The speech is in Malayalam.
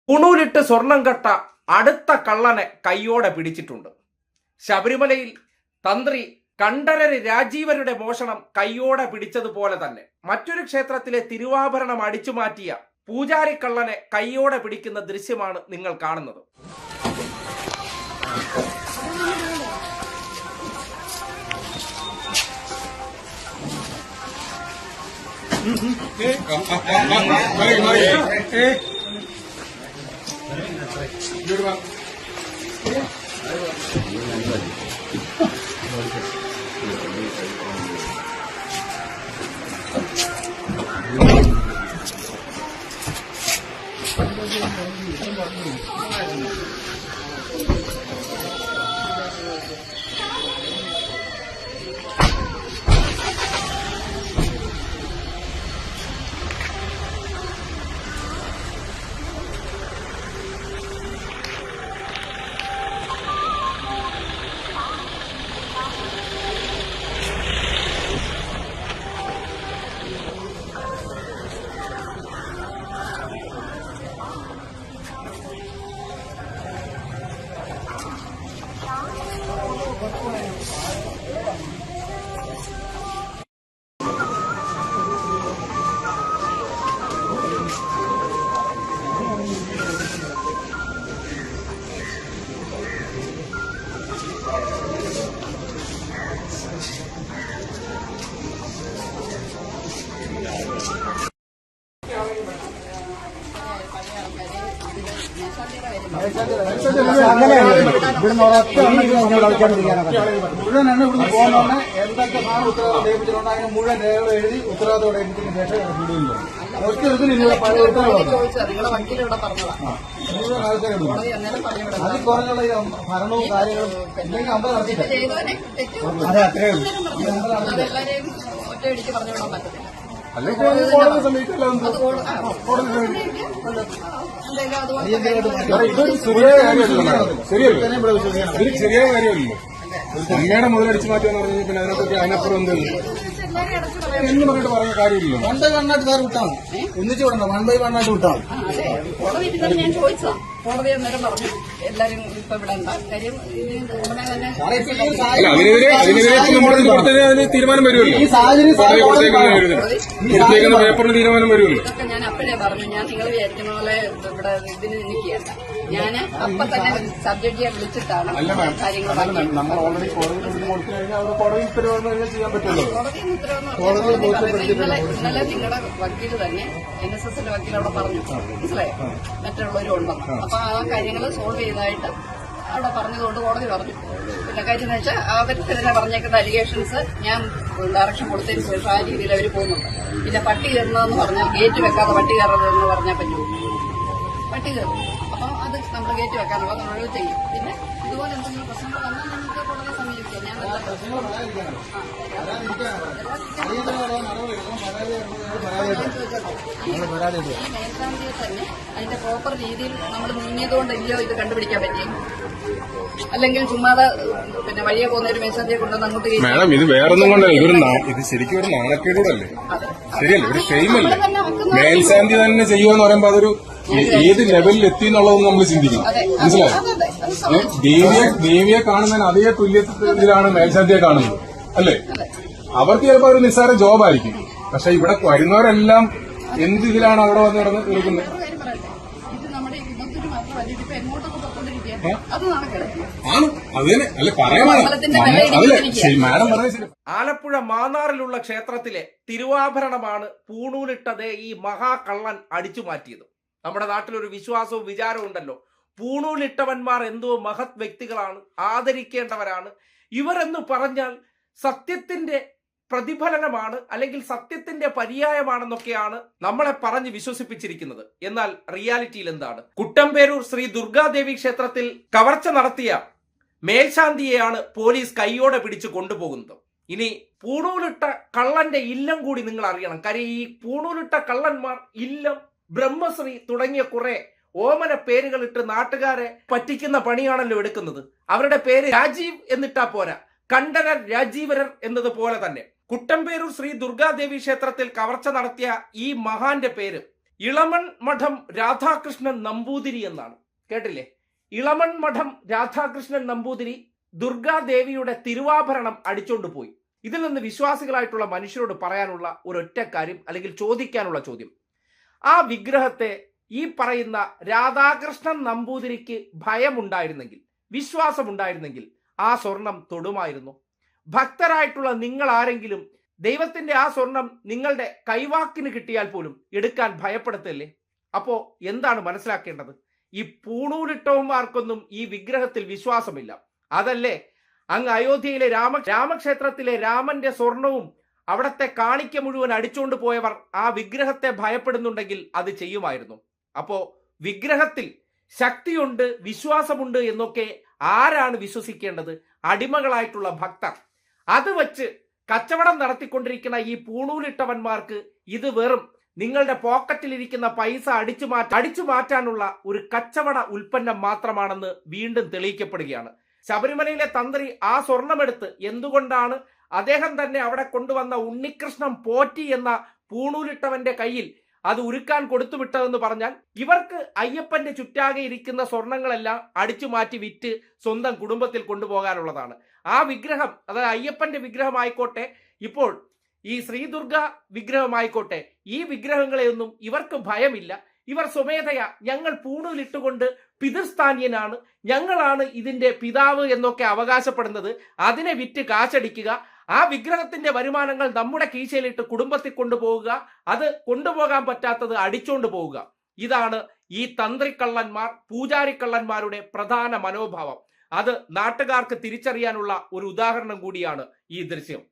പുണൂലിട്ട് സ്വർണം കട്ട അടുത്ത കള്ളനെ കയ്യോടെ പിടിച്ചിട്ടുണ്ട്. ശബരിമലയിൽ തന്ത്രി കണ്ഠരര് രാജീവരുടെ മോഷണം കയ്യോടെ പിടിച്ചതുപോലെ തന്നെ മറ്റൊരു ക്ഷേത്രത്തിലെ തിരുവാഭരണം അടിച്ചുമാറ്റിയ പൂജാരി കള്ളനെ കയ്യോടെ പിടിക്കുന്ന ദൃശ്യമാണ് നിങ്ങൾ കാണുന്നത്. മുഴുവനാണ് ഇവിടുന്ന് പോകുന്നതാണ്. എന്തൊക്കെ സാധനം ഉത്തരവാദിത്തം ഏൽപ്പിച്ചിട്ടുണ്ട് അതിന് മുഴുവൻ രേഖകൾ എഴുതി ഉത്തരവാദിത്തോടെ ഏൽപ്പിച്ചതിന് ശേഷം വീടുകളിൽ ഒറ്റ ഇതിനുള്ള പഴയ ഉത്തരവാദിത്തം മുഴുവൻ ആൾക്കാരുണ്ട്. അതിൽ കുറഞ്ഞുള്ള ഭരണവും കാര്യങ്ങളും എന്തെങ്കിലും അമ്പത് നടത്തിയില്ല. അതെ, അത്രേ ഉള്ളൂ. അല്ലെങ്കിൽ കോടതി സമീപിക്കില്ല. ഇതൊരു ശരിയായ കാര്യമല്ല. ശരിയല്ല, ഇതൊരു ശരിയായ കാര്യമല്ലോ. അമ്മയുടെ മുതലടിച്ചു മാറ്റുക എന്ന് പറഞ്ഞാൽ പിന്നെ അതിനെപ്പറ്റി അതിനപ്പുറം എന്തെങ്കിലും എന്ന് പറഞ്ഞിട്ട് പറയുന്ന കാര്യമില്ലല്ലോ. 1 by 1 ആയിട്ട് സാർ വിട്ടാൽ ഒന്നിച്ച് വിടണ്ട. 1 by 1 ആയിട്ട് വിട്ടാൽ കോടതി അന്നേരം പറഞ്ഞു എല്ലാരും ഇപ്പൊ വിടണ്ട കാര്യം. അതിനെതിരെ തീരുമാനം വരുമല്ലോ. ഈ സാഹചര്യം പേപ്പറിന് തീരുമാനം വരുമല്ലോ. ഇതൊക്കെ ഞാൻ അപ്പോഴേ പറഞ്ഞു. ഞാൻ നിങ്ങൾ വിചാരിക്കുന്ന പോലെ ഇവിടെ ഇതിന് നിൽക്കുകയല്ല. ഞാൻ അപ്പൊ തന്നെ സബ്ജക്റ്റിയെ വിളിച്ചിട്ടാണ് കാര്യങ്ങൾ. നമ്മൾ ഓൾറെഡി കോടതിയിൽ കൊടുത്തു കഴിഞ്ഞാൽ അവർ കോടതി ഉത്തരവാദിത്തം ചെയ്യാൻ പറ്റുമല്ലോ. ഇന്നലെ നിങ്ങളുടെ വക്കീല് തന്നെ NSSന്റെ വക്കീൽ അവിടെ പറഞ്ഞു, മനസ്സിലായോ, മറ്റുള്ളവരും ഉണ്ടെന്ന്. അപ്പൊ ആ കാര്യങ്ങൾ സോൾവ് ചെയ്തതായിട്ട് അവിടെ പറഞ്ഞതുകൊണ്ട് കോടതി പറഞ്ഞു. പിന്നെ കാര്യം എന്ന് വെച്ചാൽ അവർക്കെതിരെ പറഞ്ഞേക്കുന്ന അലിഗേഷൻസ് ഞാൻ ഡയറക്ഷൻ കൊടുത്തതിന് ശേഷം ആ രീതിയിൽ അവർ പോകുന്നുണ്ട്. പിന്നെ പട്ടി കയറുന്നതെന്ന് പറഞ്ഞാൽ ഗേറ്റ് വെക്കാതെ പട്ടി കയറുന്നതെന്ന് പറഞ്ഞാൽ പറ്റുമോ? പട്ടി കയറും. അപ്പം അത് നമ്മൾ ഗേറ്റ് വെക്കാനുള്ള നമ്മൾ ചെയ്യും. പിന്നെ ഇതുപോലെ എന്തെങ്കിലും പ്രശ്നങ്ങൾ വന്നാൽ നിങ്ങൾക്ക് കോടതിയെ സമീപിക്കാം. ഞാൻ മേൽശാന്തിയെ തന്നെ അതിന്റെ പ്രോപ്പർ രീതിയിൽ നമ്മൾ നീങ്ങിയതുകൊണ്ടല്ലോ ഇത് കണ്ടുപിടിക്കാൻ പറ്റി. അല്ലെങ്കിൽ ചുമ്മാതെ പിന്നെ വഴിയെ പോകുന്ന ഒരു മേൽശാന്തിയെ കൊണ്ടുവന്ന് അങ്ങോട്ട്. മാഡം, ഇത് വേറൊന്നും കൊണ്ടല്ല, ഇത് ശരിക്കും ഒരു നാണക്കേടല്ലേ? ശരിയല്ലേ? ഒരു ഷെയിമല്ലേ? മേൽശാന്തി തന്നെ ചെയ്യുമെന്ന് പറയുമ്പോ അതൊരു ഏത് ലെവലിൽ എത്തി എന്നുള്ളതെന്ന് നമ്മൾ ചിന്തിക്കണം. മനസ്സിലായോ? ദേവിയെ കാണുന്നതിന് അതേ തുല്യത്തിലാണ് മേൽശാന്തിയെ കാണുന്നത്, അല്ലേ? അവർക്ക് ചിലപ്പോൾ ഒരു നിസ്സാര ജോബായിരിക്കും. പക്ഷെ ഇവിടെ വരുന്നവരെല്ലാം എന്ത് ഇതിലാണ് അവിടെ വന്ന് കിടന്ന് നിൽക്കുന്നത്? ആണ് അത് തന്നെ അല്ലെ പറയാൻ. ആലപ്പുഴ മാന്നാറിലുള്ള ക്ഷേത്രത്തിലെ തിരുവാഭരണമാണ് പൂണൂലിട്ടത് ഈ മഹാകള്ളൻ അടിച്ചു മാറ്റിയത്. നമ്മുടെ നാട്ടിലൊരു വിശ്വാസവും വിചാരവും ഉണ്ടല്ലോ, പൂണൂലിട്ടവന്മാർ എന്തോ മഹത് വ്യക്തികളാണ്, ആദരിക്കേണ്ടവരാണ് ഇവരെന്ന് പറഞ്ഞാൽ സത്യത്തിന്റെ പ്രതിഫലനമാണ്, അല്ലെങ്കിൽ സത്യത്തിന്റെ പര്യായമാണെന്നൊക്കെയാണ് നമ്മളെ പറഞ്ഞ് വിശ്വസിപ്പിച്ചിരിക്കുന്നത്. എന്നാൽ റിയാലിറ്റിയിൽ എന്താണ്? കുട്ടമ്പേരൂർ ശ്രീ ദുർഗാദേവി ക്ഷേത്രത്തിൽ കവർച്ച നടത്തിയ മേൽശാന്തിയെയാണ് പോലീസ് കൈയോടെ പിടിച്ചു കൊണ്ടുപോകുന്നത്. ഇനി പൂണൂലിട്ട കള്ളന്റെ ഇല്ലം കൂടി നിങ്ങൾ അറിയണം. കാര്യം ഈ പൂണൂലിട്ട കള്ളന്മാർ ഇല്ലം, ബ്രഹ്മശ്രീ തുടങ്ങിയ കുറെ ഓമന പേരുകളിട്ട് നാട്ടുകാരെ പറ്റിക്കുന്ന പണിയാണല്ലോ എടുക്കുന്നത്. അവരുടെ പേര് രാജീവ് എന്നിട്ടാ പോരാ, കണ്ഠരർ രാജീവരർ എന്നതുപോലെ തന്നെ കുട്ടമ്പേരൂർ ശ്രീ ദുർഗാദേവി ക്ഷേത്രത്തിൽ കവർച്ച നടത്തിയ ഈ മഹാന്റെ പേര് ഇളമൺ മഠം രാധാകൃഷ്ണൻ നമ്പൂതിരി എന്നാണ്. കേട്ടില്ലേ? ഇളമൺ മഠം രാധാകൃഷ്ണൻ നമ്പൂതിരി ദുർഗാദേവിയുടെ തിരുവാഭരണം അടിച്ചോണ്ട് പോയി. ഇതിൽ നിന്ന് വിശ്വാസികളായിട്ടുള്ള മനുഷ്യരോട് പറയാനുള്ള ഒരൊറ്റ കാര്യം, അല്ലെങ്കിൽ ചോദിക്കാനുള്ള ചോദ്യം, ആ വിഗ്രഹത്തെ ഈ പറയുന്ന രാധാകൃഷ്ണൻ നമ്പൂതിരിക്ക് ഭയമുണ്ടായിരുന്നെങ്കിൽ, വിശ്വാസമുണ്ടായിരുന്നെങ്കിൽ ആ സ്വർണം തൊടുമായിരുന്നു? ഭക്തരായിട്ടുള്ള നിങ്ങൾ ആരെങ്കിലും ദൈവത്തിന്റെ ആ സ്വർണം നിങ്ങളുടെ കൈവാക്കിന് കിട്ടിയാൽ പോലും എടുക്കാൻ ഭയപ്പെടുത്തല്ലേ? അപ്പോ എന്താണ് മനസ്സിലാക്കേണ്ടത്? ഈ പൂണൂലിട്ടവന്മാർക്കൊന്നും ഈ വിഗ്രഹത്തിൽ വിശ്വാസമില്ല. അതല്ലേ അങ്ങ് അയോധ്യയിലെ രാമക്ഷേത്രത്തിലെ രാമന്റെ സ്വർണവും അവിടത്തെ കാണിക്ക മുഴുവൻ അടിച്ചുകൊണ്ട് പോയവർ ആ വിഗ്രഹത്തെ ഭയപ്പെടുന്നുണ്ടെങ്കിൽ അത് ചെയ്യുമായിരുന്നു. അപ്പോ വിഗ്രഹത്തിൽ ശക്തിയുണ്ട്, വിശ്വാസമുണ്ട് എന്നൊക്കെ ആരാണ് വിശ്വസിക്കേണ്ടത്? അടിമകളായിട്ടുള്ള ഭക്തർ. അത് വച്ച് കച്ചവടം നടത്തിക്കൊണ്ടിരിക്കുന്ന ഈ പൂണൂലിട്ടവന്മാർക്ക് ഇത് വെറും നിങ്ങളുടെ പോക്കറ്റിലിരിക്കുന്ന പൈസ അടിച്ചു മാറ്റാനുള്ള ഒരു കച്ചവട ഉൽപ്പന്നം മാത്രമാണെന്ന് വീണ്ടും തെളിയിക്കപ്പെടുകയാണ്. ശബരിമലയിലെ തന്ത്രി ആ സ്വർണമെടുത്ത് എന്തുകൊണ്ടാണ് അദ്ദേഹം തന്നെ അവിടെ കൊണ്ടുവന്ന ഉണ്ണികൃഷ്ണൻ പോറ്റി എന്ന പൂണൂലിട്ടവന്റെ കയ്യിൽ അത് ഉരുക്കാൻ കൊടുത്തു വിട്ടതെന്ന് പറഞ്ഞാൽ, ഇവർക്ക് അയ്യപ്പന്റെ ചുറ്റാകെ ഇരിക്കുന്ന സ്വർണങ്ങളെല്ലാം അടിച്ചു മാറ്റി വിറ്റ് സ്വന്തം കുടുംബത്തിൽ കൊണ്ടുപോകാനുള്ളതാണ്. ആ വിഗ്രഹം, അതായത് അയ്യപ്പന്റെ വിഗ്രഹമായിക്കോട്ടെ, ഇപ്പോൾ ഈ ശ്രീദുർഗ വിഗ്രഹമായിക്കോട്ടെ, ഈ വിഗ്രഹങ്ങളെയൊന്നും ഇവർക്ക് ഭയമില്ല. ഇവർ സ്വമേധയാ ഞങ്ങൾ പൂണൂലിട്ടുകൊണ്ട് പിതൃസ്ഥാനീയനാണ്, ഞങ്ങളാണ് ഇതിന്റെ പിതാവ് എന്നൊക്കെ അവകാശപ്പെടുന്നത്. അതിനെ വിറ്റ് കാശടിക്കുക, ആ വിഗ്രഹത്തിന്റെ വരുമാനങ്ങൾ നമ്മുടെ കീശയിലിട്ട് കുടുംബത്തിൽ കൊണ്ടുപോവുക, അത് കൊണ്ടുപോകാൻ പറ്റാത്തത് അടിച്ചോണ്ട് പോവുക. ഇതാണ് ഈ തന്ത്രിക്കള്ളന്മാർ, പൂജാരിക്കള്ളന്മാരുടെ പ്രധാന മനോഭാവം. അത് നാട്ടുകാർക്ക് തിരിച്ചറിയാനുള്ള ഒരു ഉദാഹരണം കൂടിയാണ് ഈ ദൃശ്യം.